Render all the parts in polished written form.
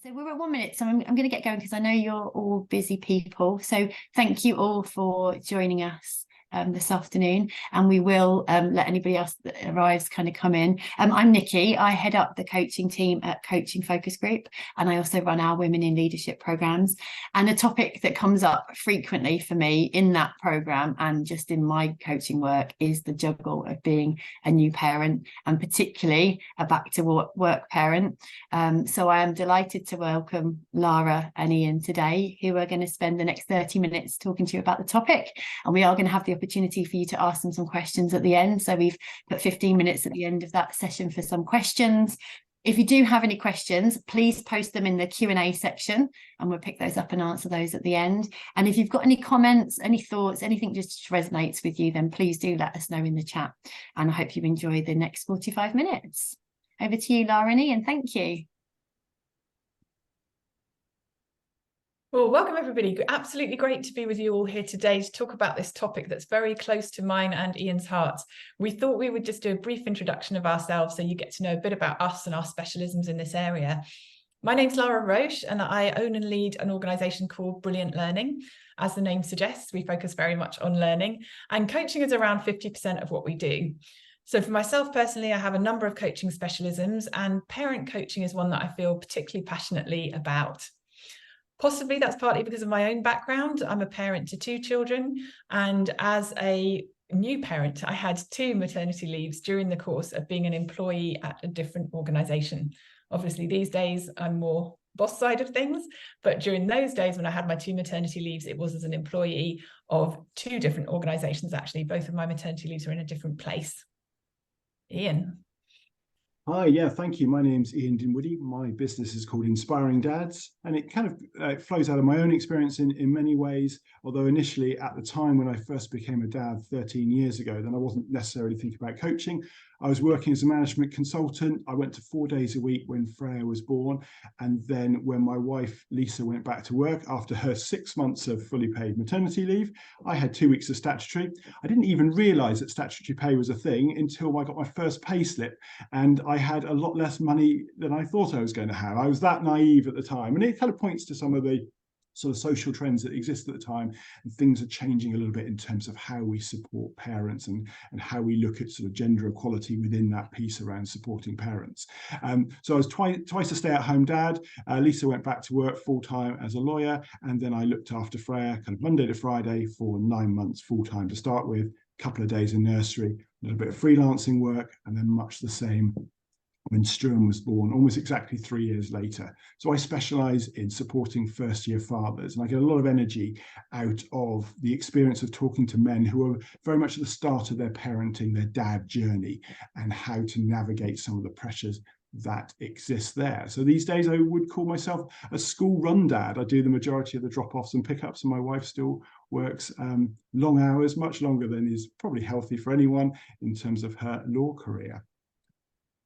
So we're at 1 minute, so I'm going to get going because I know you're all busy people. So thank you all for joining us this afternoon, and we will let anybody else that arrives kind of come in. I'm Nikki. I head up the coaching team at Coaching Focus Group, and I also run our Women in Leadership programs. And a topic that comes up frequently for me in that program and just in my coaching work is the juggle of being a new parent, and particularly a back to work parent. So I am delighted to welcome Lara and Ian today, who are going to spend the next 30 minutes talking to you about the topic, and we are going to have the opportunity for you to ask them some questions at the end. So we've put 15 minutes at the end of that session for some questions. If you do have any questions, please post them in the Q&A section and we'll pick those up and answer those at the end. And if you've got any comments, any thoughts, anything just resonates with you, then please do let us know in the chat. And I hope you enjoy the next 45 minutes. Over to you, Lara and Ian. Thank you. Well, welcome everybody. Absolutely great to be with you all here today to talk about this topic that's very close to mine and Ian's hearts. We thought we would just do a brief introduction of ourselves so you get to know a bit about us and our specialisms in this area. My name's Lara Roche and I own and lead an organisation called Brilliant Learning. As the name suggests, we focus very much on learning, and coaching is around 50% of what we do. So for myself personally, I have a number of coaching specialisms, and parent coaching is one that I feel particularly passionately about. Possibly that's partly because of my own background. I'm a parent to 2 children, and as a new parent, I had 2 maternity leaves during the course of being an employee at a different organisation. Obviously, these days I'm more boss side of things, but during those days when I had my 2 maternity leaves, it was as an employee of 2 different organisations. Actually, both of my maternity leaves are in a different place. Ian. Hi, yeah, thank you. My name's Ian Dinwoodie. My business is called Inspiring Dads, and it kind of flows out of my own experience in many ways, although initially at the time when I first became a dad 13 years ago, then I wasn't necessarily thinking about coaching. I was working as a management consultant. I went to 4 days a week when Freya was born, and then when my wife Lisa went back to work after her 6 months of fully paid maternity leave, I had 2 weeks of statutory. I didn't even realise that statutory pay was a thing until I got my first pay slip, and I had a lot less money than I thought I was going to have. I was that naive at the time, and it kind of points to some of the sort of social trends that exist at the time, and things are changing a little bit in terms of how we support parents and how we look at sort of gender equality within that piece around supporting parents. So I was twice a stay-at-home dad. Lisa went back to work full-time as a lawyer, and then I looked after Freya kind of Monday to Friday for 9 months full-time to start with, a couple of days in nursery, a little bit of freelancing work, and then much the same when Struan was born, almost exactly 3 years later. So I specialise in supporting first-year fathers, and I get a lot of energy out of the experience of talking to men who are very much at the start of their parenting, their dad journey, and how to navigate some of the pressures that exist there. So these days I would call myself a school-run dad. I do the majority of the drop-offs and pickups, and my wife still works long hours, much longer than is probably healthy for anyone in terms of her law career.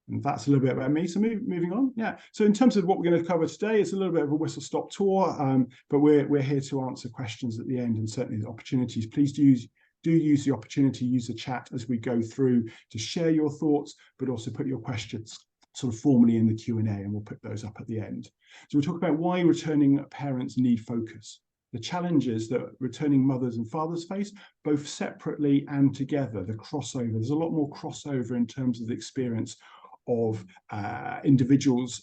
And that's a little bit about me. So moving on. Yeah. So in terms of what we're going to cover today, it's a little bit of a whistle-stop tour, but we're here to answer questions at the end, and certainly the opportunities. Please do use the opportunity, use the chat as we go through to share your thoughts, but also put your questions sort of formally in the Q&A, and we'll put those up at the end. So we'll talk about why returning parents need focus, the challenges that returning mothers and fathers face, both separately and together, the crossover. There's a lot more crossover in terms of the experience of individuals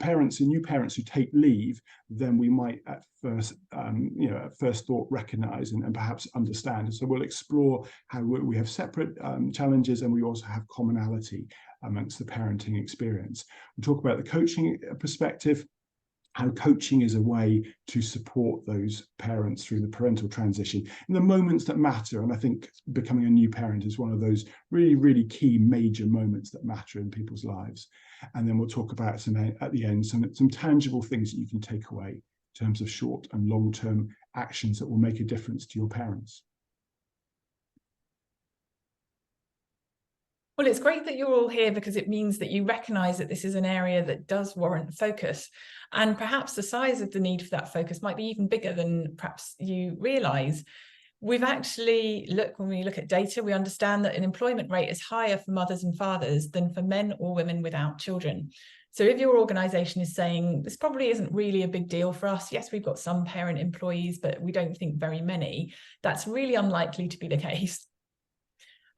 parents and new parents who take leave than we might at first thought recognize and perhaps understand. And so we'll explore how we have separate challenges, and we also have commonality amongst the parenting experience. We'll talk about the coaching perspective, how coaching is a way to support those parents through the parental transition in the moments that matter. And I think becoming a new parent is one of those really, really key major moments that matter in people's lives. And then we'll talk about at the end some tangible things that you can take away in terms of short and long-term actions that will make a difference to your parents. Well, it's great that you're all here, because it means that you recognise that this is an area that does warrant focus. And perhaps the size of the need for that focus might be even bigger than perhaps you realise. We've actually when we look at data, we understand that an employment rate is higher for mothers and fathers than for men or women without children. So if your organization is saying, this probably isn't really a big deal for us, yes, we've got some parent employees, but we don't think very many, that's really unlikely to be the case.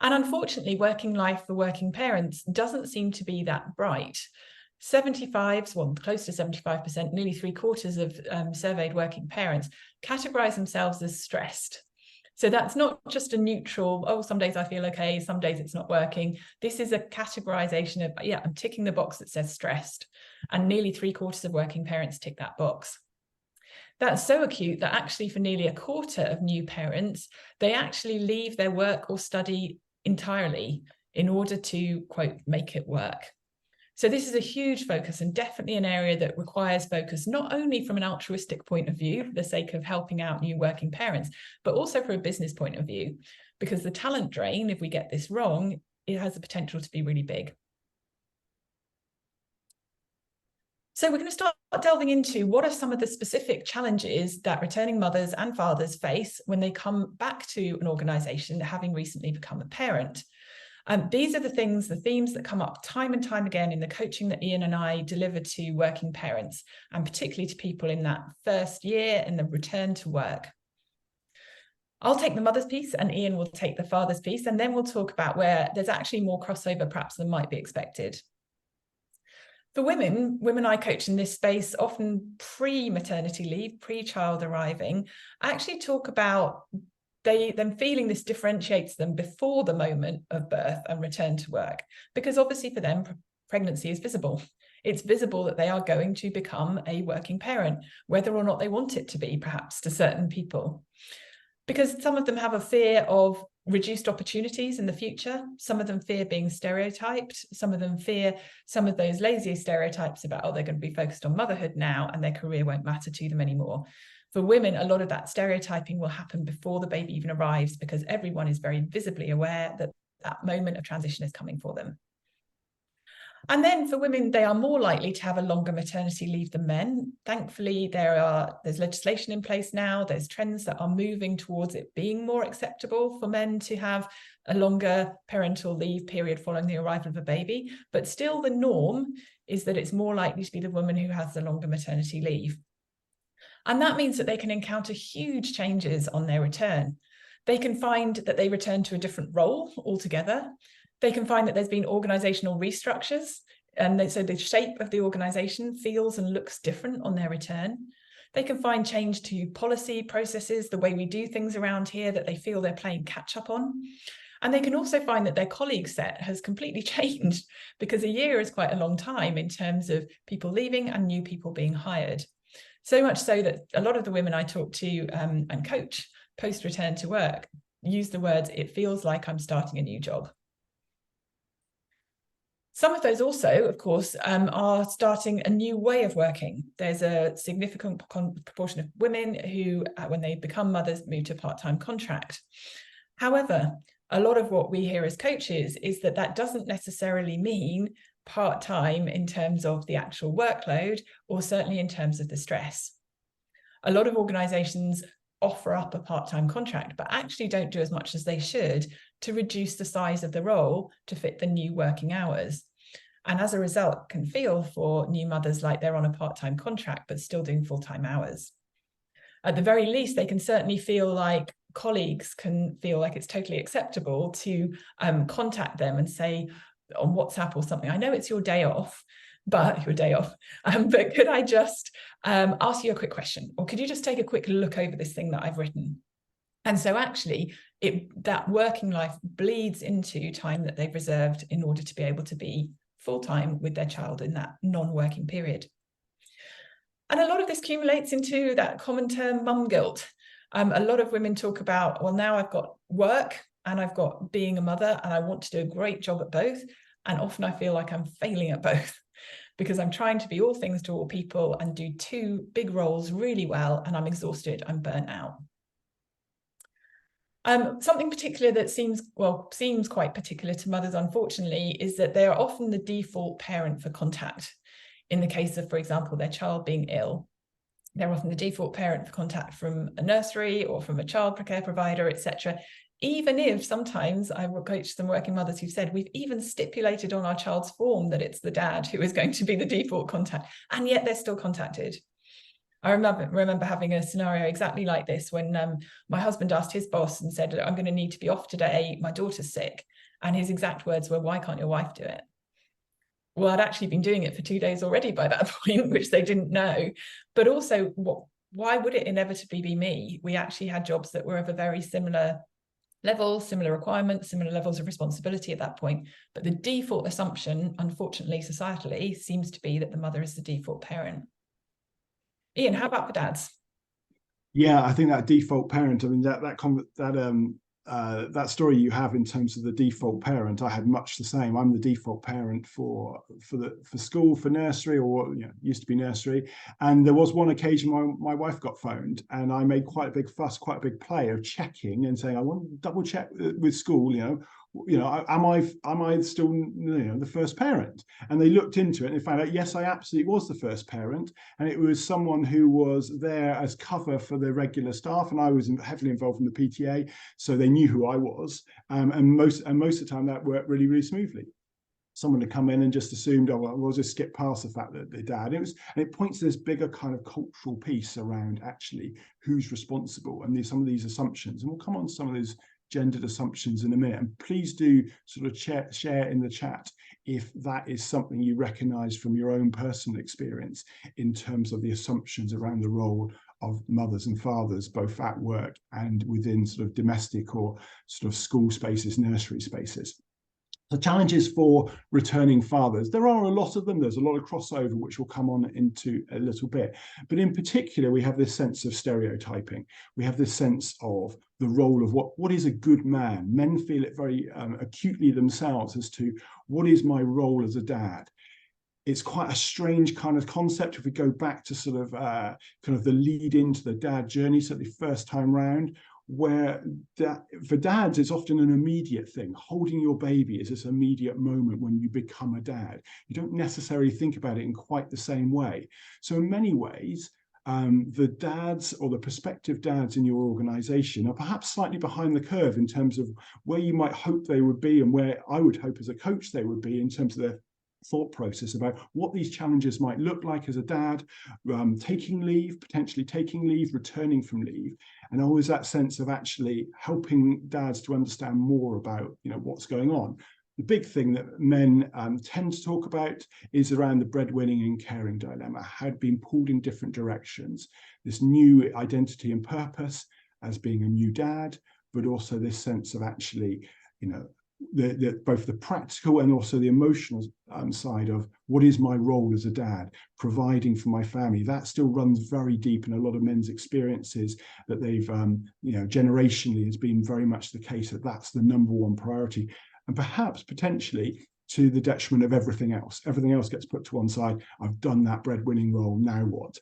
And unfortunately, working life for working parents doesn't seem to be that bright. 75, well, close to 75%, nearly 3/4 of surveyed working parents categorize themselves as stressed. So that's not just a neutral, oh, some days I feel okay, some days it's not working. This is a categorization of, yeah, I'm ticking the box that says stressed. And nearly 3/4 of working parents tick that box. That's so acute that actually for nearly 1/4 of new parents, they actually leave their work or study entirely in order to, quote, make it work. So this is a huge focus and definitely an area that requires focus, not only from an altruistic point of view, for the sake of helping out new working parents, but also from a business point of view, because the talent drain, if we get this wrong, it has the potential to be really big. So we're going to start delving into what are some of the specific challenges that returning mothers and fathers face when they come back to an organisation having recently become a parent. These are the themes that come up time and time again in the coaching that Ian and I deliver to working parents, and particularly to people in that first year and the return to work. I'll take the mother's piece and Ian will take the father's piece, and then we'll talk about where there's actually more crossover perhaps than might be expected. For women I coach in this space, often pre-maternity leave, pre-child arriving, actually talk about them feeling this differentiates them before the moment of birth and return to work, because obviously for them, pregnancy is visible. It's visible that they are going to become a working parent, whether or not they want it to be, perhaps to certain people. Because some of them have a fear of reduced opportunities in the future. Some of them fear being stereotyped. Some of them fear some of those lazy stereotypes about, oh, they're going to be focused on motherhood now and their career won't matter to them anymore. For women, a lot of that stereotyping will happen before the baby even arrives, because everyone is very visibly aware that that moment of transition is coming for them. And then for women, they are more likely to have a longer maternity leave than men. Thankfully, there's legislation in place now. There's trends that are moving towards it being more acceptable for men to have a longer parental leave period following the arrival of a baby. But still the norm is that it's more likely to be the woman who has the longer maternity leave. And that means that they can encounter huge changes on their return. They can find that they return to a different role altogether. They can find that there's been organizational restructures, and so the shape of the organization feels and looks different on their return. They can find change to policy processes, the way we do things around here, that they feel they're playing catch up on. And they can also find that their colleague set has completely changed, because a year is quite a long time in terms of people leaving and new people being hired. So much so that a lot of the women I talk to and coach post return to work use the words, it feels like I'm starting a new job. Some of those also, of course, are starting a new way of working. There's a significant proportion of women who, when they become mothers, move to a part-time contract. However, a lot of what we hear as coaches is that that doesn't necessarily mean part-time in terms of the actual workload, or certainly in terms of the stress. A lot of organizations offer up a part-time contract, but actually don't do as much as they should to reduce the size of the role to fit the new working hours. And as a result, can feel for new mothers like they're on a part-time contract, but still doing full-time hours. At the very least, they can certainly feel like colleagues can feel like it's totally acceptable to contact them and say on WhatsApp or something, I know it's your day off, but could I just ask you a quick question? Or could you just take a quick look over this thing that I've written? And so actually, that working life bleeds into time that they've reserved in order to be able to be full-time with their child in that non-working period. And a lot of this accumulates into that common term mum guilt. A lot of women talk about, well, now I've got work and I've got being a mother and I want to do a great job at both. And often I feel like I'm failing at both because I'm trying to be all things to all people and do two big roles really well, and I'm exhausted, I'm burnt out. Something particular that seems quite particular to mothers, unfortunately, is that they are often the default parent for contact. In the case of, for example, their child being ill, they're often the default parent for contact from a nursery or from a childcare provider, etc., even if sometimes I will coach some working mothers who've said we've even stipulated on our child's form that it's the dad who is going to be the default contact, and yet they're still contacted. I remember having a scenario exactly like this when my husband asked his boss and said, I'm going to need to be off today, my daughter's sick. And his exact words were, why can't your wife do it? Well, I'd actually been doing it for 2 days already by that point, which they didn't know. But also, why would it inevitably be me? We actually had jobs that were of a very similar level, similar requirements, similar levels of responsibility at that point. But the default assumption, unfortunately, societally, seems to be that the mother is the default parent. Ian, how about for dads? Yeah, I think that default parent, I mean, that story you have in terms of the default parent, I had much the same. I'm the default parent for school, for nursery, or used to be nursery. And there was one occasion my wife got phoned, and I made quite a big fuss, quite a big play of checking and saying, I want to double check with school, am I still the first parent? And they looked into it and they found out, yes, I absolutely was the first parent, and it was someone who was there as cover for the regular staff, and I was heavily involved in the PTA, so they knew who I was, and most of the time that worked really, really smoothly. Someone had come in and just assumed, oh, well, we'll just skip past the fact that they dad. And it points to this bigger kind of cultural piece around actually who's responsible and some of these assumptions, and we'll come on to some of those gendered assumptions in a minute. And please do sort of share in the chat if that is something you recognize from your own personal experience in terms of the assumptions around the role of mothers and fathers, both at work and within sort of domestic or sort of school spaces, nursery spaces. The challenges for returning fathers, there are a lot of them. There's a lot of crossover, which we'll come on into a little bit. But in particular, we have this sense of stereotyping. We have this sense of the role of what is a good man. Men feel it very acutely themselves as to what is my role as a dad. It's quite a strange kind of concept if we go back to sort of kind of the lead into the dad journey, certainly first time round, where for dads, it's often an immediate thing. Holding your baby is this immediate moment when you become a dad. You don't necessarily think about it in quite the same way. So in many ways, the dads or the prospective dads in your organization are perhaps slightly behind the curve in terms of where you might hope they would be and where I would hope as a coach they would be in terms of their thought process about what these challenges might look like as a dad, taking leave, potentially taking leave, returning from leave, and always that sense of actually helping dads to understand more about what's going on. The big thing that men tend to talk about is around the breadwinning and caring dilemma, had been pulled in different directions. This new identity and purpose as being a new dad, but also this sense of actually, both the practical and also the emotional side of what is my role as a dad, providing for my family. That still runs very deep in a lot of men's experiences, that they've, generationally has been very much the case that that's the number one priority, and perhaps potentially to the detriment of everything else. Everything else gets put to one side. I've done that breadwinning role, now what?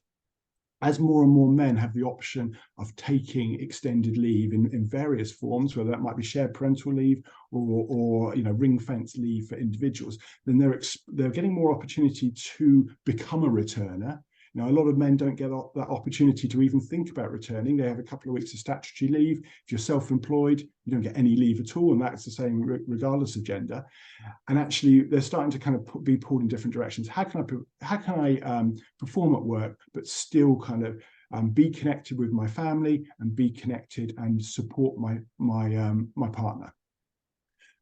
As more and more men have the option of taking extended leave in various forms, whether that might be shared parental leave or ring-fence leave for individuals, then they're getting more opportunity to become a returner. Now, a lot of men don't get that opportunity to even think about returning. They have a couple of weeks of statutory leave. If you're self-employed, you don't get any leave at all, and that's the same regardless of gender. And actually, they're starting to kind of be pulled in different directions. How can I perform at work, but still kind of be connected with my family and be connected and support my partner?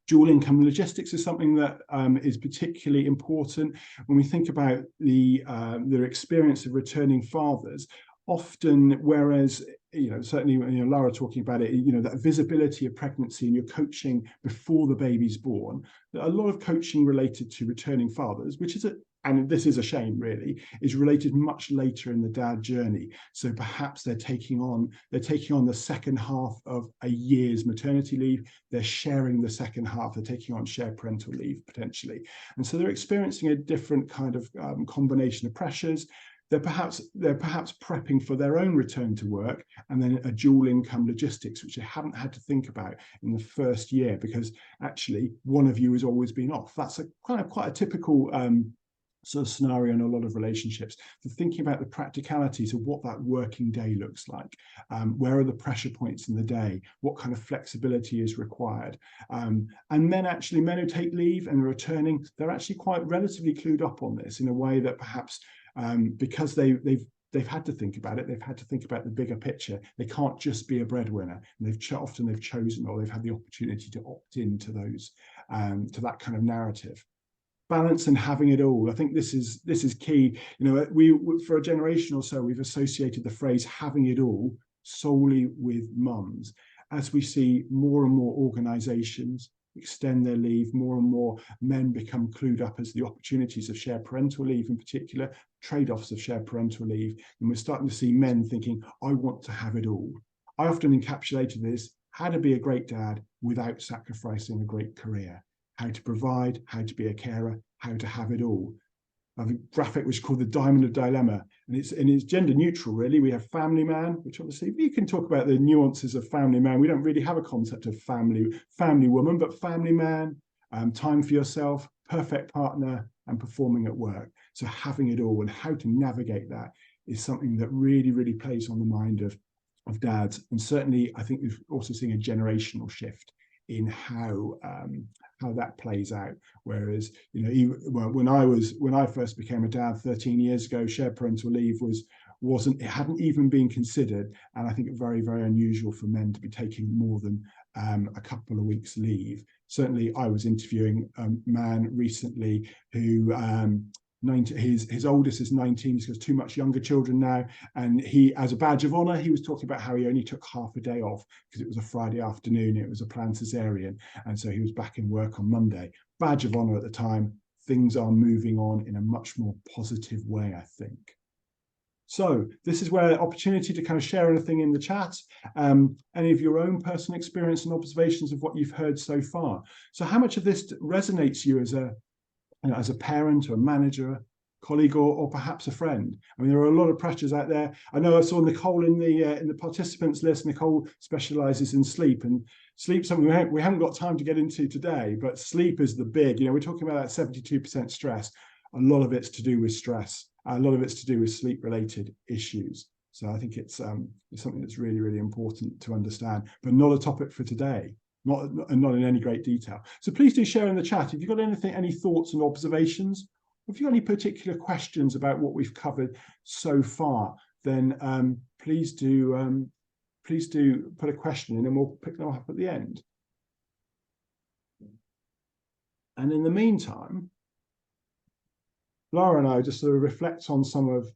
Dual income logistics is something that is particularly important when we think about their experience of returning fathers. Often, whereas certainly Lara talking about it, that visibility of pregnancy and your coaching before the baby's born, a lot of coaching related to returning fathers, which is and this is a shame really, is related much later in the dad journey. So perhaps they're taking on the second half of a year's maternity leave. They're sharing the second half. They're taking on shared parental leave potentially, and so they're experiencing a different kind of combination of pressures. They're perhaps prepping for their own return to work, and then a dual income logistics, which they haven't had to think about in the first year because actually one of you has always been off. That's a kind of quite a typical sort of scenario in a lot of relationships, for thinking about the practicalities of what that working day looks like. Where are the pressure points in the day? What kind of flexibility is required? And then actually men who take leave and are returning, they're actually quite relatively clued up on this in a way that perhaps because they've had to think about it, they've had to think about the bigger picture. They can't just be a breadwinner. And often they've chosen, or they've had the opportunity to opt into those, to that kind of narrative. Balance and having it all. I think this is key. You know, we for a generation or so, we've associated the phrase having it all solely with mums. As we see more and more organizations extend their leave, more and more men become clued up as the opportunities of shared parental leave, in particular, trade-offs of shared parental leave. And we're starting to see men thinking, I want to have it all. I often encapsulated this, how to be a great dad without sacrificing a great career. How to provide, how to be a carer, how to have it all. I have a graphic which is called the Diamond of Dilemma, and it's gender neutral, really. We have family man, which obviously we can talk about the nuances of family man. We don't really have a concept of family woman, but family man, time for yourself, perfect partner, and performing at work. So having it all and how to navigate that is something that really, really plays on the mind of dads. And certainly, I think we've also seen a generational shift in how that plays out. Whereas, you know, when I first became a dad 13 years ago, shared parental leave it hadn't even been considered, and I think very, very unusual for men to be taking more than a couple of weeks leave. Certainly, I was interviewing a man recently who his oldest is 19, he's got 2 much younger children now, and he, as a badge of honor, he was talking about how he only took half a day off because it was a Friday afternoon, it was a planned cesarean, and so he was back in work on Monday. Badge of honor at the time. Things are moving on in a much more positive way, I think. So this is where opportunity to kind of share anything in the chat, any of your own personal experience and observations of what you've heard so far. So how much of this resonates you as a parent or a manager, colleague, or perhaps a friend? I mean, there are a lot of pressures out there. I know I saw Nicole in the participants list. Nicole specializes in sleep, and sleep something we haven't got time to get into today, but sleep is the big, we're talking about that 72% stress. A lot of it's to do with stress. A lot of it's to do with sleep related issues. So I think it's something that's really, really important to understand, but not a topic for today. Not in any great detail. So please do share in the chat if you've got any thoughts and observations. If you've got any particular questions about what we've covered so far, then please do put a question in, and we'll pick them up at the end. And in the meantime, Laura and I just sort of reflect on some of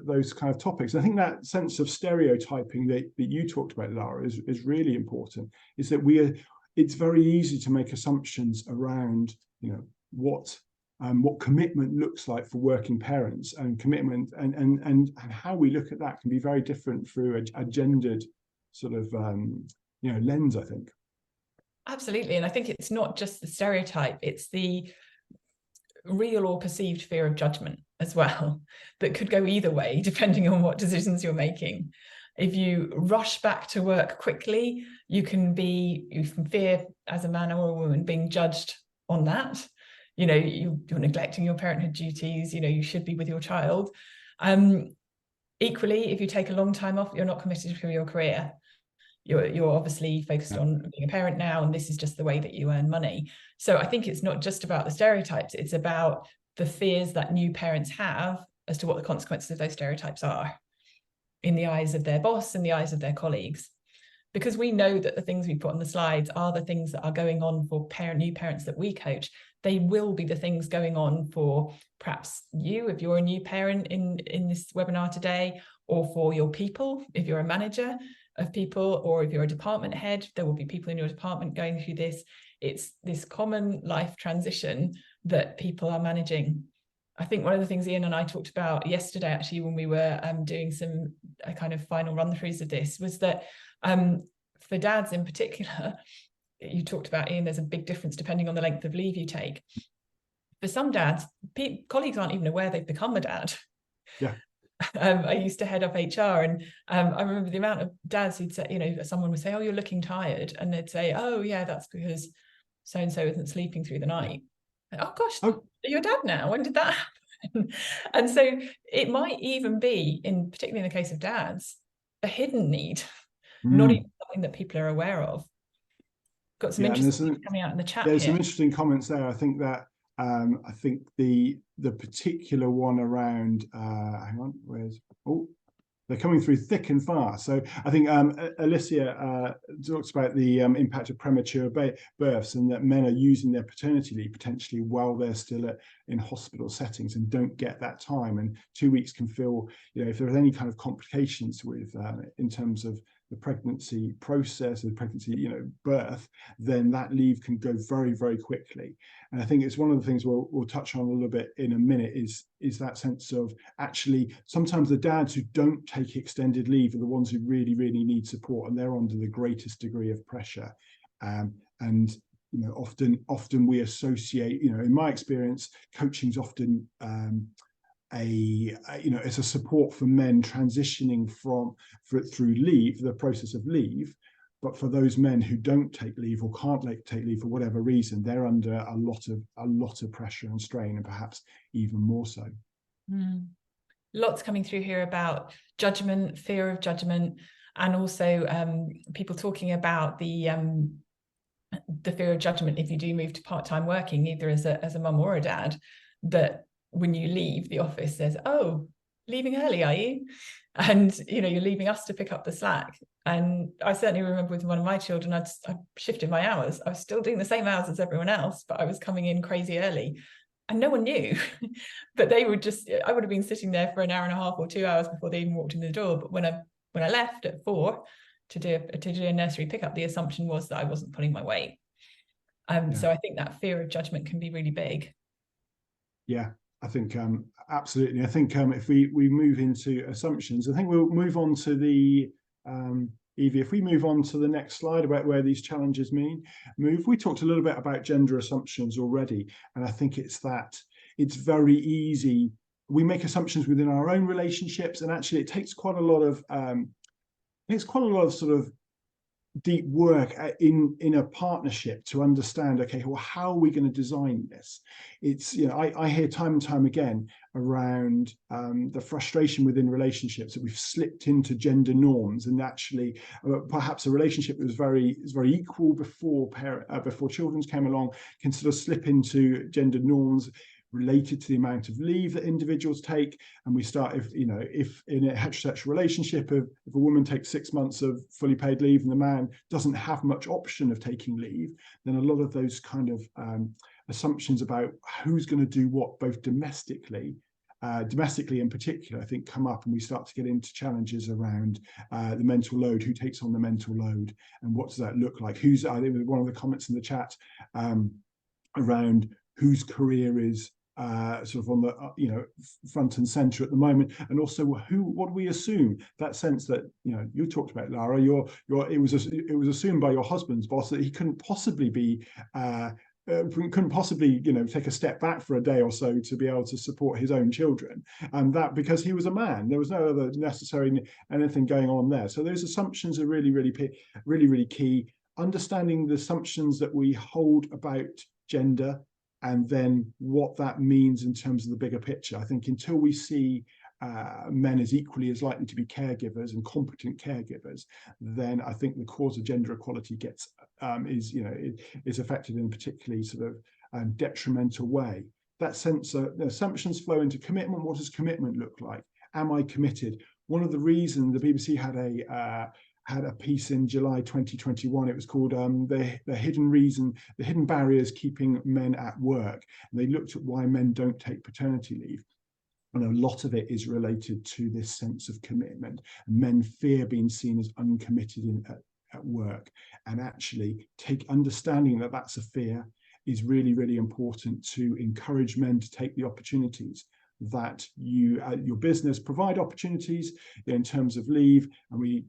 those kind of topics. I think that sense of stereotyping that you talked about, Laura, is really important. Is that it's very easy to make assumptions around, what commitment looks like for working parents, and commitment and how we look at that can be very different through a gendered sort of lens, I think. Absolutely, and I think it's not just the stereotype; it's the real or perceived fear of judgment as well, that could go either way depending on what decisions you're making. If you rush back to work quickly, you can fear as a man or a woman being judged on that. You're neglecting your parenthood duties, you should be with your child. Equally, if you take a long time off, you're not committed to your career. You're obviously focused on being a parent now, and this is just the way that you earn money. So I think it's not just about the stereotypes, it's about the fears that new parents have as to what the consequences of those stereotypes are in the eyes of their boss, in the eyes of their colleagues. Because we know that the things we put on the slides are the things that are going on for new parents that we coach. They will be the things going on for perhaps you, if you're a new parent in this webinar today, or for your people, if you're a manager of people, or if you're a department head, there will be people in your department going through this. It's this common life transition that people are managing. I think one of the things Ian and I talked about yesterday, actually, when we were doing some kind of final run-throughs of this, was that for dads in particular, you talked about, Ian, there's a big difference depending on the length of leave you take. For some dads, colleagues aren't even aware they've become a dad. Yeah. I used to head up HR, and I remember the amount of dads who'd say, someone would say, oh, you're looking tired. And they'd say, oh, yeah, that's because so-and-so isn't sleeping through the night. And, oh, gosh, you're a dad now. When did that happen? And so it might even be, particularly in the case of dads, a hidden need, not even something that people are aware of. Got some interesting things coming out in the chat here. Some interesting comments there. I think that I think the particular one around hang on, they're coming through thick and fast. So I think Alicia talks about the impact of premature births, and that men are using their paternity leave potentially while they're still in hospital settings and don't get that time. And 2 weeks can feel, if there's any kind of complications with in terms of the pregnancy process and pregnancy, birth, then that leave can go very, very quickly. And I think it's one of the things we'll touch on a little bit in a minute is that sense of actually sometimes the dads who don't take extended leave are the ones who really, really need support, and they're under the greatest degree of pressure. And often we associate, in my experience, coaching's often it's a support for men transitioning through leave, the process of leave. But for those men who don't take leave or can't take leave for whatever reason, they're under a lot of pressure and strain, and perhaps even more so. Lots coming through here about judgment, fear of judgment, and also people talking about the fear of judgment if you do move to part-time working, either as a mum or a dad, that when you leave, the office says, "Oh, leaving early, are you?" And you're leaving us to pick up the slack. And I certainly remember with one of my children, I shifted my hours. I was still doing the same hours as everyone else, but I was coming in crazy early, and no one knew. But I would have been sitting there for an hour and a half or 2 hours before they even walked in the door. But when I left at 4 to do a nursery pickup, the assumption was that I wasn't pulling my weight. So I think that fear of judgment can be really big. Yeah, I think absolutely. I think if we move into assumptions, I think we'll move on to the Evie, if we move on to the next slide about where these challenges we talked a little bit about gender assumptions already, and I think it's very easy. We make assumptions within our own relationships, and actually it takes quite a lot of sort of deep work in a partnership to understand, okay, well, how are we going to design this? It's, I hear time and time again around the frustration within relationships that we've slipped into gender norms, and actually perhaps a relationship that was very equal before children came along can sort of slip into gender norms related to the amount of leave that individuals take. And we start, if in a heterosexual relationship, if a woman takes 6 months of fully paid leave and the man doesn't have much option of taking leave, then a lot of those kind of assumptions about who's going to do what, both domestically in particular, I think come up, and we start to get into challenges around the mental load, who takes on the mental load, and what does that look like? I think one of the comments in the chat around whose career is sort of on the front and center at the moment, and also what do we assume? That sense that you talked about, Lara, it was assumed by your husband's boss that he couldn't possibly be take a step back for a day or so to be able to support his own children, and that because he was a man, there was no other necessary anything going on there. So those assumptions are really key. Understanding the assumptions that we hold about gender, and then what that means in terms of the bigger picture. I think until we see men as equally as likely to be caregivers and competent caregivers, then I think the cause of gender equality is affected in a particularly sort of detrimental way. That sense of assumptions flow into commitment. What does commitment look like? Am I committed? One of the reasons the BBC had a piece in July 2021. It was called the hidden barriers keeping men at work. And they looked at why men don't take paternity leave. And a lot of it is related to this sense of commitment. Men fear being seen as uncommitted at work. And actually understanding that that's a fear is really, really important to encourage men to take the opportunities that your business provide opportunities in terms of leave, and we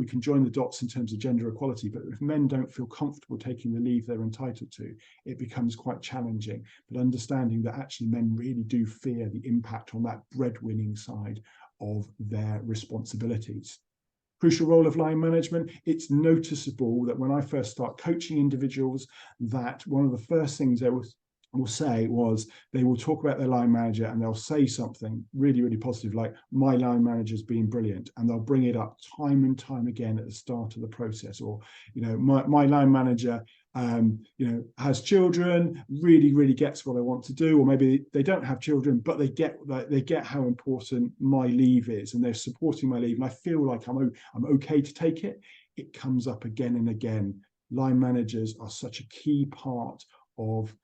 can join the dots in terms of gender equality. But if men don't feel comfortable taking the leave they're entitled to, it becomes quite challenging. But understanding that actually men really do fear the impact on that breadwinning side of their responsibilities. Crucial role of line management. It's noticeable that when I first start coaching individuals, that one of the first things will say was they will talk about their line manager and they'll say something really, really positive, like my line manager's been brilliant, and they'll bring it up time and time again at the start of the process. Or, you know, my line manager you know, has children, really gets what I want to do. Or maybe they don't have children, but they get how important my leave is, and they're supporting my leave, and I feel like I'm okay to take it. It comes up again and again. Line managers are such a key part of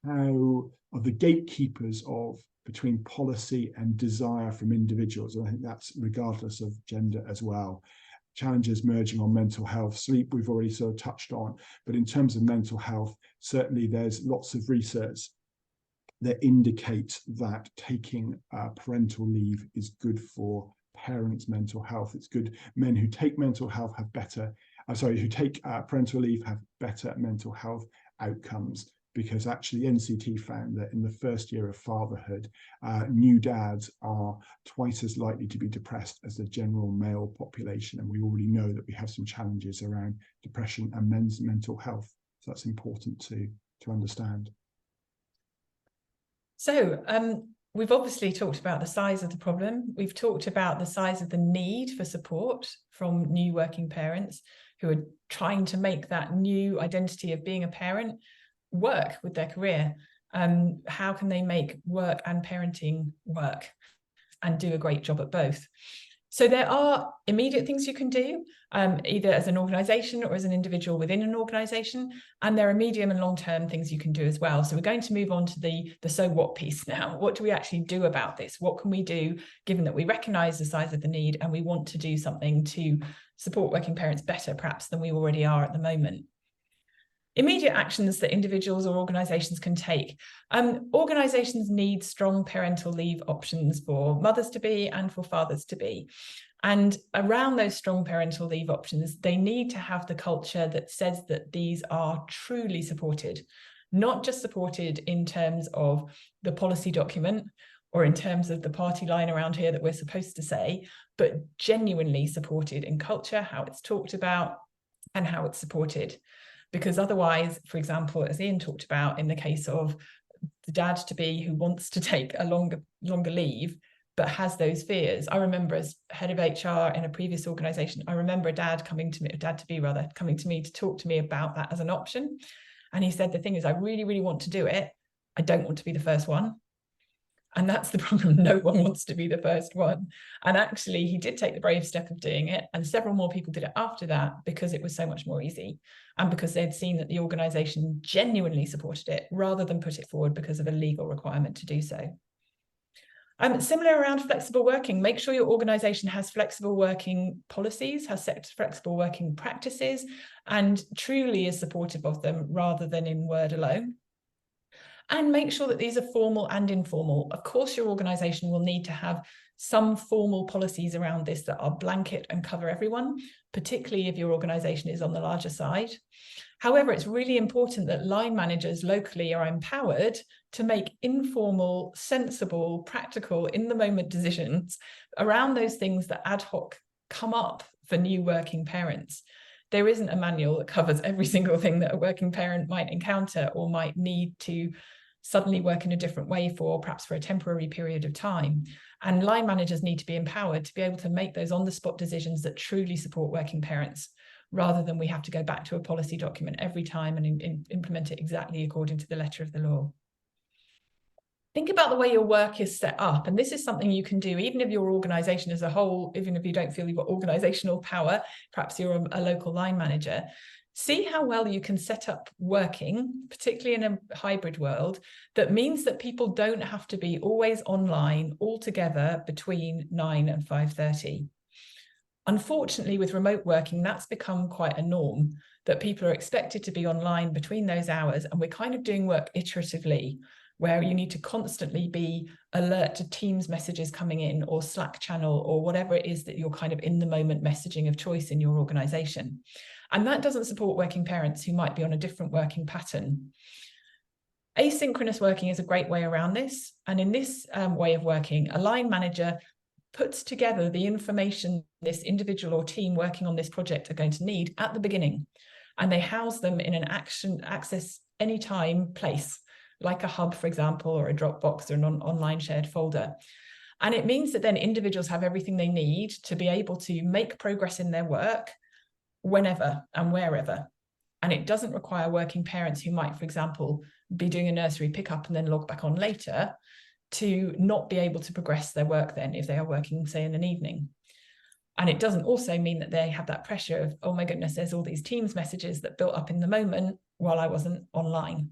the gatekeepers of between policy and desire from individuals. And I think that's regardless of gender as well. Challenges merging on mental health, sleep we've already sort of touched on, but in terms of mental health, certainly there's lots of research that indicates that taking parental leave is good for parents' mental health. It's good. Men who take mental health have better, who take parental leave have better mental health outcomes, because actually NCT found that in the first year of fatherhood, new dads are twice as likely to be depressed as the general male population. And we already know that we have some challenges around depression and men's mental health. So that's important to understand. So we've obviously talked about the size of the problem. We've talked about the size of the need for support from new working parents who are trying to make that new identity of being a parent work with their career. How can they make work and parenting work and do a great job at both? So there are immediate things you can do, either as an organisation or as an individual within an organisation, and there are medium and long-term things you can do as well. So we're going to move on to the so what piece now. What do we actually do about this? What can we do, given that we recognise the size of the need and we want to do something to support working parents better, perhaps, than we already are at the moment? Immediate actions that individuals or organisations can take. Organisations need strong parental leave options for mothers-to-be and for fathers-to-be. And around those strong parental leave options, they need to have the culture that says that these are truly supported, not just supported in terms of the policy document or in terms of the party line around here that we're supposed to say, but genuinely supported in culture, how it's talked about and how it's supported. Because otherwise, for example, as Ian talked about, in the case of the dad-to-be who wants to take a longer leave, but has those fears. I remember as head of HR in a previous organisation, I remember a dad coming to me, dad-to-be rather, coming to me to talk to me about that as an option. And he said, the thing is, I really want to do it. I don't want to be the first one. And that's the problem. No one wants to be the first one. And actually, he did take the brave step of doing it. And several more people did it after that because it was so much more easy. And because they'd seen that the organisation genuinely supported it rather than put it forward because of a legal requirement to do so. Similar around flexible working, make sure your organisation has flexible working policies, has flexible working practices, and truly is supportive of them rather than in word alone. And make sure that these are formal and informal. Of course, your organisation will need to have some formal policies around this that are blanket and cover everyone, particularly if your organisation is on the larger side. However, it's really important that line managers locally are empowered to make informal, sensible, practical, in-the-moment decisions around those things that ad hoc come up for new working parents. There isn't a manual that covers every single thing that a working parent might encounter or might need to suddenly work in a different way for, perhaps for a temporary period of time. And line managers need to be empowered to be able to make those on-the-spot decisions that truly support working parents, rather than we have to go back to a policy document every time and implement it exactly according to the letter of the law. Think about the way your work is set up. And this is something you can do, even if your organisation as a whole, even if you don't feel you've got organisational power, perhaps you're a local line manager. See how well you can set up working, particularly in a hybrid world, that means that people don't have to be always online all together between 9 and 5:30. Unfortunately, with remote working, that's become quite a norm, that people are expected to be online between those hours, and we're kind of doing work iteratively, where you need to constantly be alert to Teams messages coming in or Slack channel or whatever it is that you're kind of in the moment messaging of choice in your organisation. And that doesn't support working parents who might be on a different working pattern. Asynchronous working is a great way around this. And in this way of working, a line manager puts together the information this individual or team working on this project are going to need at the beginning. And they house them in an access anytime place, like a hub, for example, or a Dropbox or an online shared folder. And it means that then individuals have everything they need to be able to make progress in their work whenever and wherever. And it doesn't require working parents who might, for example, be doing a nursery pickup and then log back on later to not be able to progress their work then if they are working, say, in an evening. And it doesn't also mean that they have that pressure of, oh my goodness, there's all these Teams messages that built up in the moment while I wasn't online.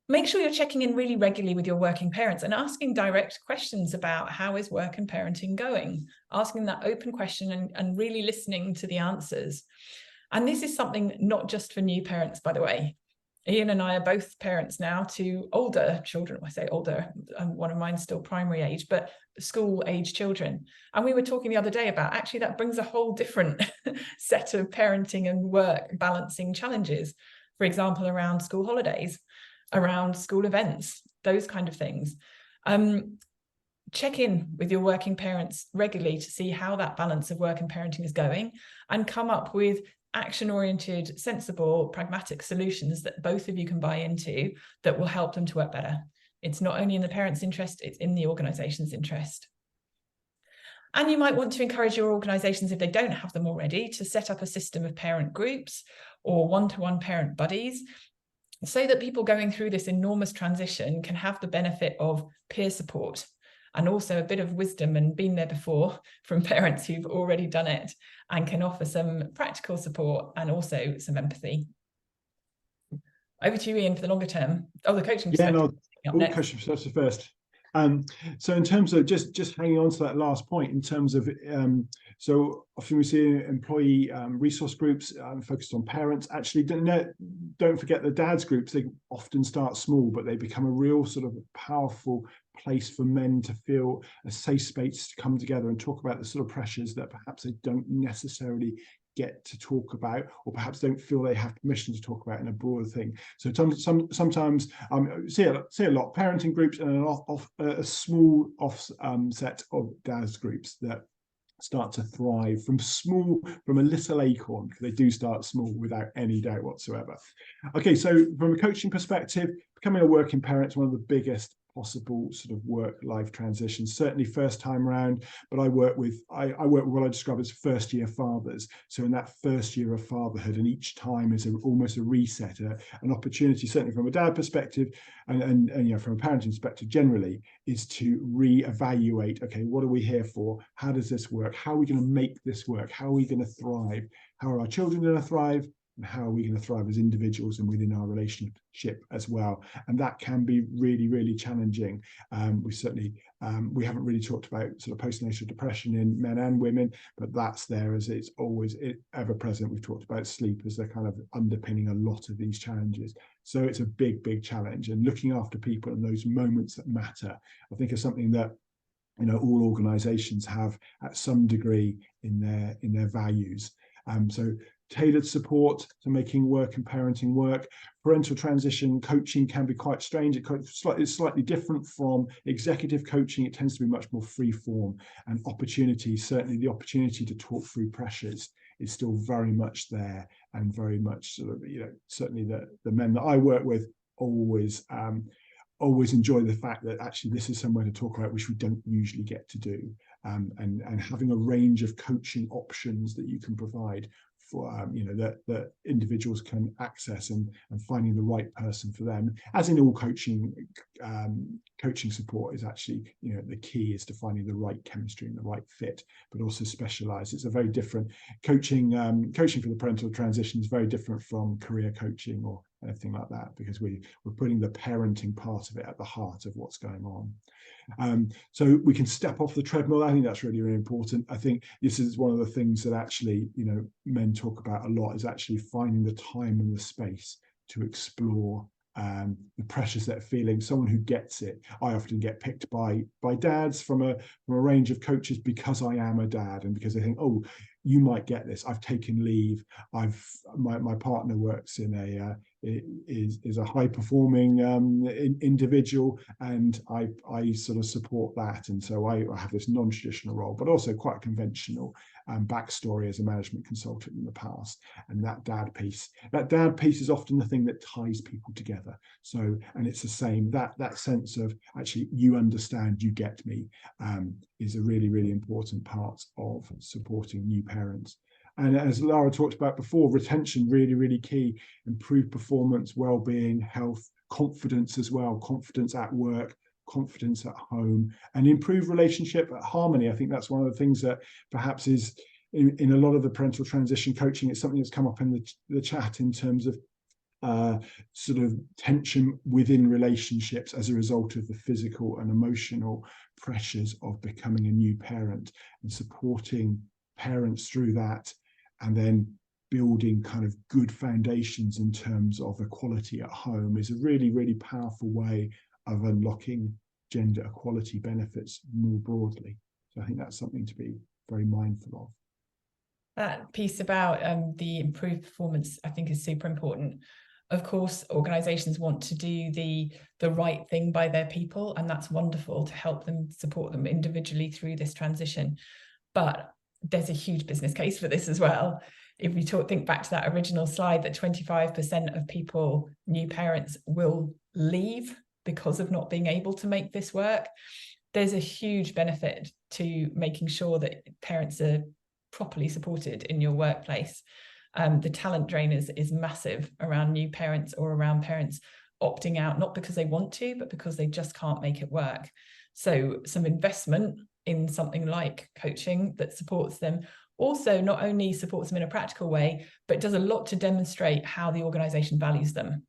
Make sure you're checking in really regularly with your working parents and asking direct questions about how is work and parenting going, asking that open question and really listening to the answers. And this is something not just for new parents, by the way. Ian and I are both parents now to older children. I say older, one of mine's still primary age, but school age children. And we were talking the other day about actually that brings a whole different set of parenting and work balancing challenges. For example, around school holidays, around school events, those kind of things. Check in with your working parents regularly to see how that balance of work and parenting is going, and come up with action-oriented, sensible, pragmatic solutions that both of you can buy into that will help them to work better. It's not only in the parents' interest, it's in the organisation's interest. And you might want to encourage your organisations, if they don't have them already, to set up a system of parent groups or one-to-one parent buddies, so that people going through this enormous transition can have the benefit of peer support and also a bit of wisdom and been there before from parents who've already done it and can offer some practical support and also some empathy. Over to you, Ian, for the longer term. Oh, the coaching perspective. Coaching perspective first. So in terms of just hanging on to that last point, in terms of so often we see employee resource groups focused on parents. Actually, don't forget the dads groups. They often start small, but they become a real sort of powerful place for men to feel a safe space to come together and talk about the sort of pressures that perhaps they don't necessarily get to talk about, or perhaps don't feel they have permission to talk about in a broader thing. So sometimes see a lot of parenting groups and a small set of dads groups that start to thrive from a little acorn, because they do start small without any doubt whatsoever. Okay, so from a coaching perspective, becoming a working parent is one of the biggest possible sort of work-life transitions, certainly first time around, but I work with what I describe as first-year fathers. So in that first year of fatherhood, and each time is almost a reset, an opportunity, certainly from a dad perspective, and you know, from a parenting perspective generally, is to re-evaluate, okay, what are we here for? How does this work? How are we going to make this work? How are we going to thrive? How are our children going to thrive? And how are we going to thrive as individuals and within our relationship as well? And that can be really, really challenging. We certainly, we haven't really talked about sort of postnatal depression in men and women, but that's there as it's always ever present. We've talked about sleep as a kind of underpinning a lot of these challenges. So it's a big, big challenge. And looking after people in those moments that matter, I think, is something that, you know, all organizations have at some degree in their values. So tailored support to making work and parenting work. Parental transition coaching can be quite strange. It's slightly different from executive coaching. It tends to be much more free form, and opportunities, certainly the opportunity to talk through pressures, is still very much there, and very much sort of, you know, certainly the men that I work with always enjoy the fact that actually this is somewhere to talk about which we don't usually get to do, and having a range of coaching options that you can provide for you know, that individuals can access, and finding the right person for them, as in all coaching support, is actually, you know, the key is to finding the right chemistry and the right fit, but also specialize. It's a very different coaching for the parental transition is very different from career coaching or anything like that, because we're putting the parenting part of it at the heart of what's going on. So we can step off the treadmill. I think that's really, really important. I think this is one of the things that actually, you know, men talk about a lot, is actually finding the time and the space to explore the pressures that are feeling. Someone who gets it. I often get picked by dads from a range of coaches because I am a dad, and because they think, oh, you might get this. I've taken leave. My partner works in is a high performing individual, and I sort of support that. And so I have this non-traditional role, but also quite a conventional backstory as a management consultant in the past. And that dad piece is often the thing that ties people together. So, and it's the same, that sense of actually, you understand, you get me, is a really, really important part of supporting new parents. And as Lara talked about before, retention, really, really key. Improved performance, well-being, health, confidence as well, confidence at work, confidence at home, and improved relationship harmony. I think that's one of the things that perhaps is in a lot of the parental transition coaching. It's something that's come up in the chat in terms of sort of tension within relationships as a result of the physical and emotional pressures of becoming a new parent, and supporting parents through that, and then building kind of good foundations in terms of equality at home is a really, really powerful way of unlocking gender equality benefits more broadly. So I think that's something to be very mindful of. That piece about the improved performance, I think, is super important. Of course, organizations want to do the right thing by their people, and that's wonderful to help them, support them individually through this transition. But there's a huge business case for this as well. If we think back to that original slide, that 25% of people, new parents, will leave because of not being able to make this work. There's a huge benefit to making sure that parents are properly supported in your workplace. The talent drain is massive around new parents, or around parents opting out, not because they want to, but because they just can't make it work. So some investment in something like coaching that supports them also not only supports them in a practical way, but does a lot to demonstrate how the organization values them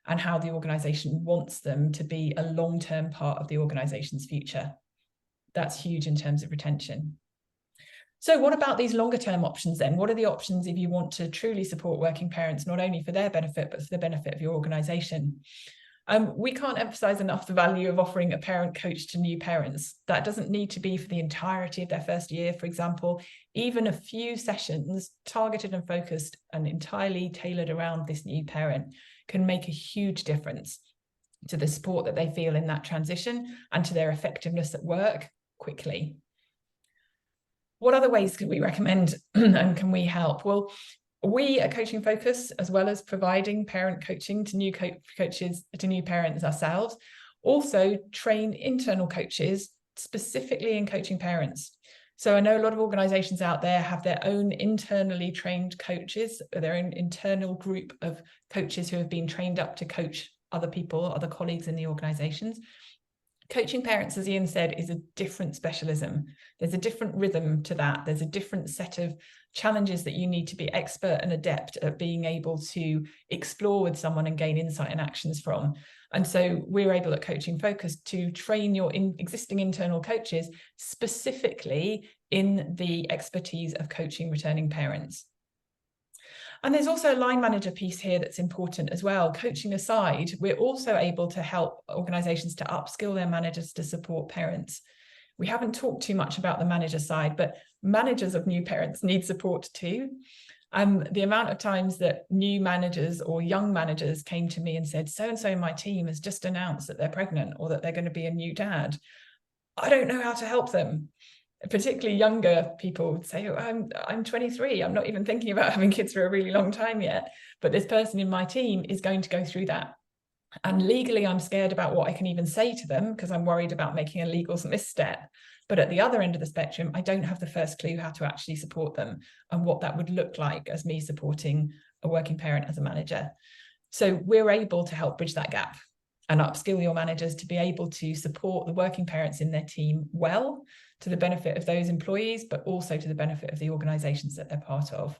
and how the organization wants them to be a long-term part of the organization's future. That's huge in terms of retention. So what about these longer term options then? What are the options if you want to truly support working parents, not only for their benefit, but for the benefit of your organization? We can't emphasize enough the value of offering a parent coach to new parents. That doesn't need to be for the entirety of their first year, for example. Even a few sessions targeted and focused and entirely tailored around this new parent can make a huge difference to the support that they feel in that transition and to their effectiveness at work quickly. What other ways can we recommend and can we help? Well, we at Coaching Focus, as well as providing parent coaching to new coaches, to new parents ourselves, also train internal coaches specifically in coaching parents. So I know a lot of organizations out there have their own internally trained coaches, their own internal group of coaches who have been trained up to coach other people, other colleagues in the organizations. Coaching parents, as Ian said, is a different specialism. There's a different rhythm to that. There's a different set of challenges that you need to be expert and adept at being able to explore with someone and gain insight and actions from. And so we're able at Coaching Focus to train your existing internal coaches specifically in the expertise of coaching returning parents. And there's also a line manager piece here that's important as well. Coaching aside, we're also able to help organizations to upskill their managers to support parents. We haven't talked too much about the manager side, but managers of new parents need support too. The amount of times that new managers or young managers came to me and said, so-and-so in my team has just announced that they're pregnant or that they're going to be a new dad. I don't know how to help them. Particularly younger people would say, oh, I'm 23, I'm not even thinking about having kids for a really long time yet, but this person in my team is going to go through that. And legally, I'm scared about what I can even say to them because I'm worried about making a legal misstep. But at the other end of the spectrum, I don't have the first clue how to actually support them and what that would look like as me supporting a working parent as a manager. So we're able to help bridge that gap and upskill your managers to be able to support the working parents in their team well, to the benefit of those employees, but also to the benefit of the organizations that they're part of.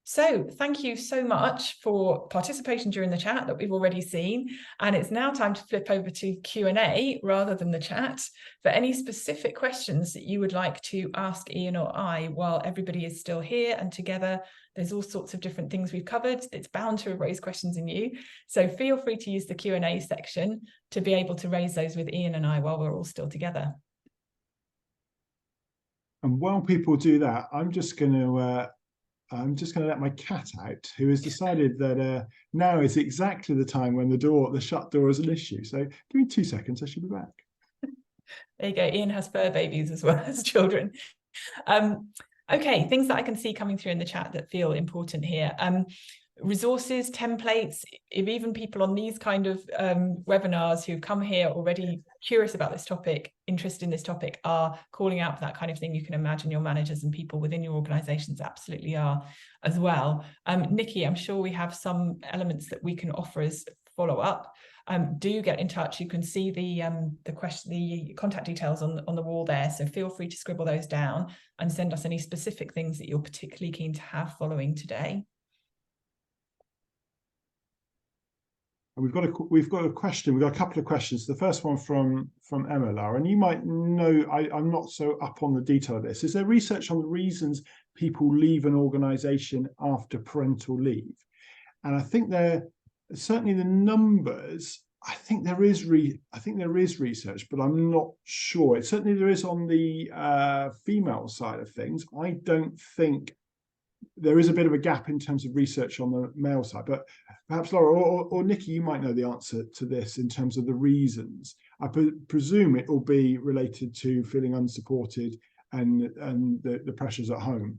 So thank you so much for participation during the chat that we've already seen. And it's now time to flip over to Q&A rather than the chat for any specific questions that you would like to ask Ian or I while everybody is still here and together. There's all sorts of different things we've covered. It's bound to raise questions in you. So feel free to use the Q&A section to be able to raise those with Ian and I while we're all still together. And while people do that, I'm just going to I'm just going to let my cat out, who has decided that now is exactly the time when the shut door is an issue. So give me 2 seconds, I should be back. There you go. Ian has fur babies as well as children. Okay, things that I can see coming through in the chat that feel important here. Resources, templates, if even people on these kind of webinars who've come here already curious about this topic, interested in this topic, are calling out for that kind of thing, you can imagine your managers and people within your organizations absolutely are as well. Nikki, I'm sure we have some elements that we can offer as follow-up. Do get in touch. You can see the contact details on the wall there, so feel free to scribble those down and send us any specific things that you're particularly keen to have following today. We've got a question. We've got a couple of questions. The first one from Emma, Lara, and you might know, I'm not so up on the detail of this. Is there research on the reasons people leave an organisation after parental leave? And I think certainly the numbers. I think there is research, but I'm not sure. Certainly there is on the female side of things. I don't think there is a bit of a gap in terms of research on the male side, but perhaps Laura or Nikki, you might know the answer to this in terms of the reasons. I presume it will be related to feeling unsupported and the pressures at home,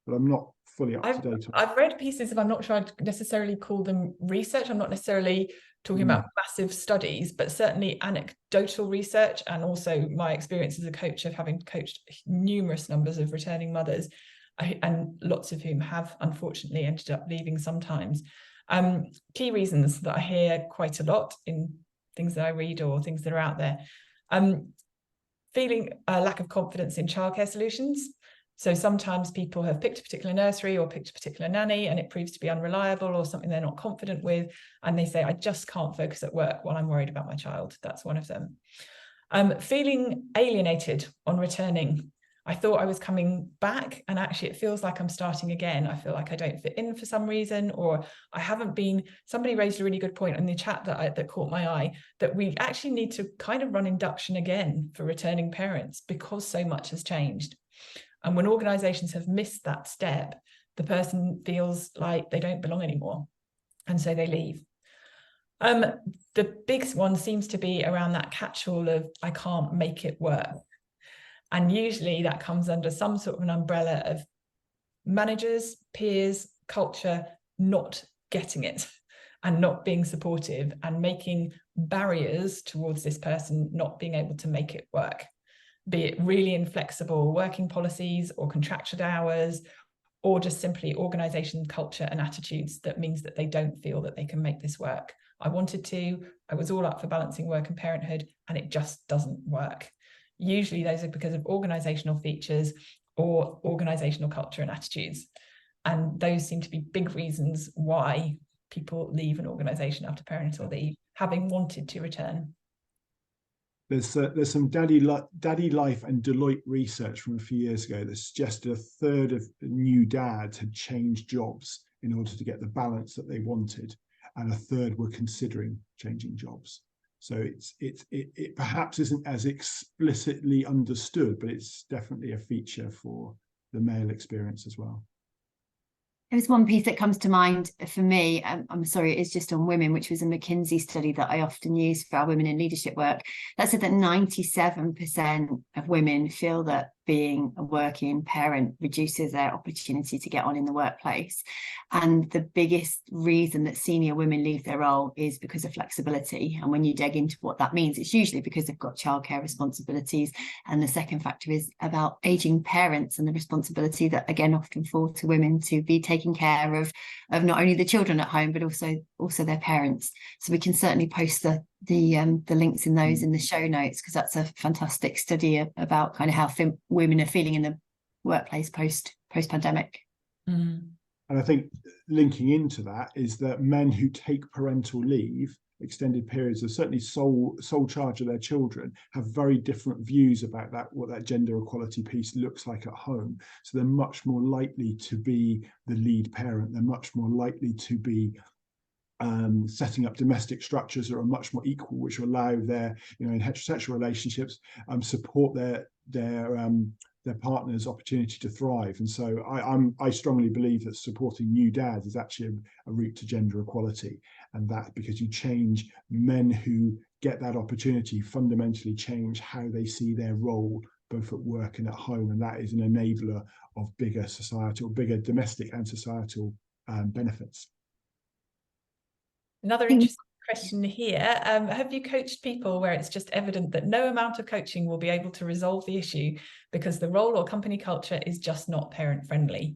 but I'm not fully up to date. I've read pieces of, I'm not sure I'd necessarily call them research. I'm not necessarily talking about massive studies, but certainly anecdotal research, and also my experience as a coach of having coached numerous numbers of returning mothers, and lots of whom have unfortunately ended up leaving sometimes. Key reasons that I hear quite a lot in things that I read or things that are out there. Feeling a lack of confidence in childcare solutions. So sometimes people have picked a particular nursery or picked a particular nanny and it proves to be unreliable or something they're not confident with. And they say, I just can't focus at work while I'm worried about my child. That's one of them. Feeling alienated on returning. I thought I was coming back and actually it feels like I'm starting again. I feel like I don't fit in for some reason, or I haven't been. Somebody raised a really good point in the chat that caught my eye, that we actually need to kind of run induction again for returning parents because so much has changed. And when organizations have missed that step, the person feels like they don't belong anymore. And so they leave. The big one seems to be around that catch-all of I can't make it work. And usually that comes under some sort of an umbrella of managers, peers, culture, not getting it and not being supportive and making barriers towards this person not being able to make it work, be it really inflexible working policies or contractual hours, or just simply organization culture and attitudes that means that they don't feel that they can make this work. I wanted to, I was all up for balancing work and parenthood, and it just doesn't work. Usually those are because of organizational features or organizational culture and attitudes. And those seem to be big reasons why people leave an organization after parental leave, having wanted to return. There's some Daddy Life and Deloitte research from a few years ago that suggested a third of new dads had changed jobs in order to get the balance that they wanted, and a third were considering changing jobs. So it perhaps isn't as explicitly understood, but it's definitely a feature for the male experience as well. There's one piece that comes to mind for me, I'm sorry, it is just on women, which was a McKinsey study that I often use for our women in leadership work. That said that 97% of women feel that being a working parent reduces their opportunity to get on in the workplace. And the biggest reason that senior women leave their role is because of flexibility. And when you dig into what that means, it's usually because they've got childcare responsibilities. And the second factor is about aging parents and the responsibility that again often fall to women to be taking care of not only the children at home, but also their parents. So we can certainly post the links in those in the show notes, because that's a fantastic study about kind of how women are feeling in the workplace post-pandemic. And I think linking into that is that men who take parental leave, extended periods of certainly sole charge of their children, have very different views about that, what that gender equality piece looks like at home. So they're much more likely to be the lead parent. They're much more likely to be setting up domestic structures that are much more equal, which will allow their, in heterosexual relationships, support their their partner's opportunity to thrive. And so I strongly believe that supporting new dads is actually a route to gender equality, and that because you change men who get that opportunity, fundamentally change how they see their role both at work and at home, and that is an enabler of bigger domestic and societal benefits. Another interesting question here. Have you coached people where it's just evident that no amount of coaching will be able to resolve the issue because the role or company culture is just not parent friendly?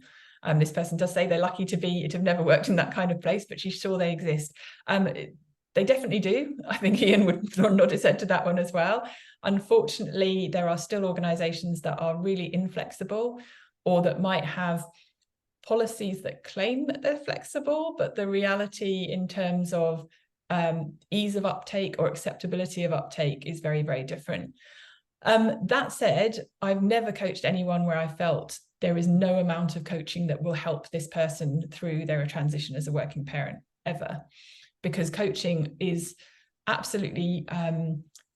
This person does say they're lucky to have never worked in that kind of place, but she's sure they exist. They definitely do. I think Ian would nod his head to that one as well. Unfortunately, there are still organisations that are really inflexible, or that might have policies that claim that they're flexible, but the reality in terms of ease of uptake or acceptability of uptake is very, very different. That said, I've never coached anyone where I felt there is no amount of coaching that will help this person through their transition as a working parent, ever. Because coaching is absolutely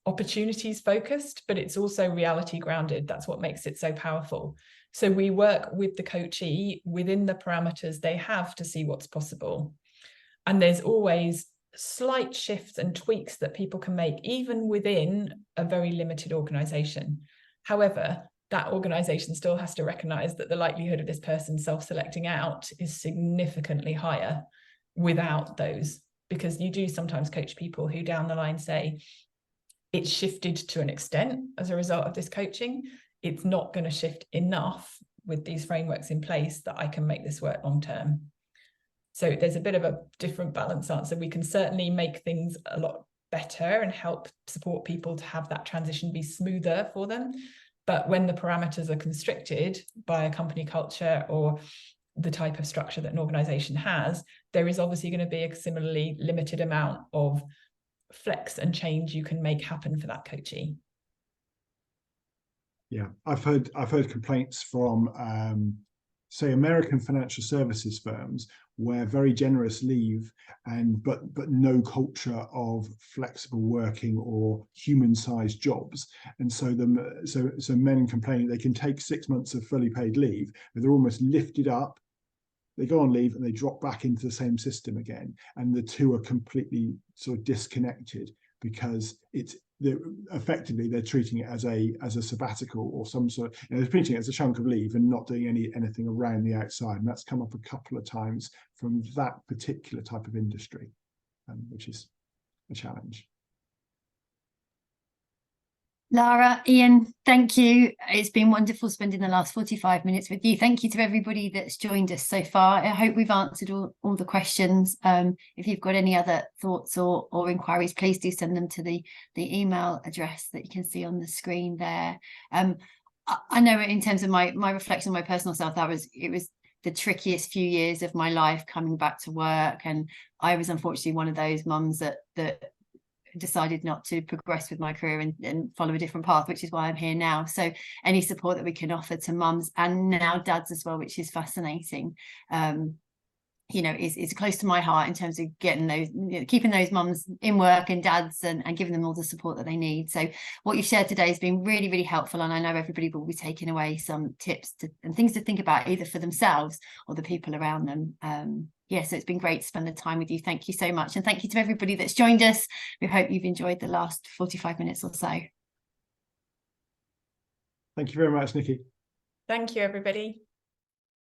opportunities focused, but it's also reality grounded. That's what makes it so powerful. So we work with the coachee within the parameters they have to see what's possible. And there's always slight shifts and tweaks that people can make, even within a very limited organization. However, that organization still has to recognize that the likelihood of this person self-selecting out is significantly higher without those, because you do sometimes coach people who down the line say, it's shifted to an extent as a result of this coaching. It's not going to shift enough with these frameworks in place that I can make this work long term. So there's a bit of a different balance answer. We can certainly make things a lot better and help support people to have that transition be smoother for them. But when the parameters are constricted by a company culture or the type of structure that an organization has, there is obviously going to be a similarly limited amount of flex and change you can make happen for that coachee. Yeah, I've heard complaints from say American financial services firms where very generous leave but no culture of flexible working or human-sized jobs, and so men complaining they can take 6 months of fully paid leave, but they're almost lifted up. They go on leave and they drop back into the same system again, and the two are completely sort of disconnected because effectively they're treating it as a sabbatical or some sort of, they're treating it as a chunk of leave and not doing anything around the outside, and that's come up a couple of times from that particular type of industry, which is a challenge. Lara, Ian, thank you. It's been wonderful spending the last 45 minutes with you. Thank you to everybody that's joined us so far. I hope we've answered all the questions. If you've got any other thoughts or inquiries, please do send them to the email address that you can see on the screen there. I know in terms of my reflection on my personal self, it was the trickiest few years of my life coming back to work, and I was unfortunately one of those mums that decided not to progress with my career and follow a different path, which is why I'm here now. So any support that we can offer to mums and now dads as well, which is fascinating, is close to my heart in terms of getting those, keeping those mums in work and dads and giving them all the support that they need. So what you've shared today has been really, really helpful, and I know everybody will be taking away some tips and things to think about either for themselves or the people around them. So it's been great to spend the time with you. Thank you so much. And thank you to everybody that's joined us. We hope you've enjoyed the last 45 minutes or so. Thank you very much, Nikki. Thank you, everybody.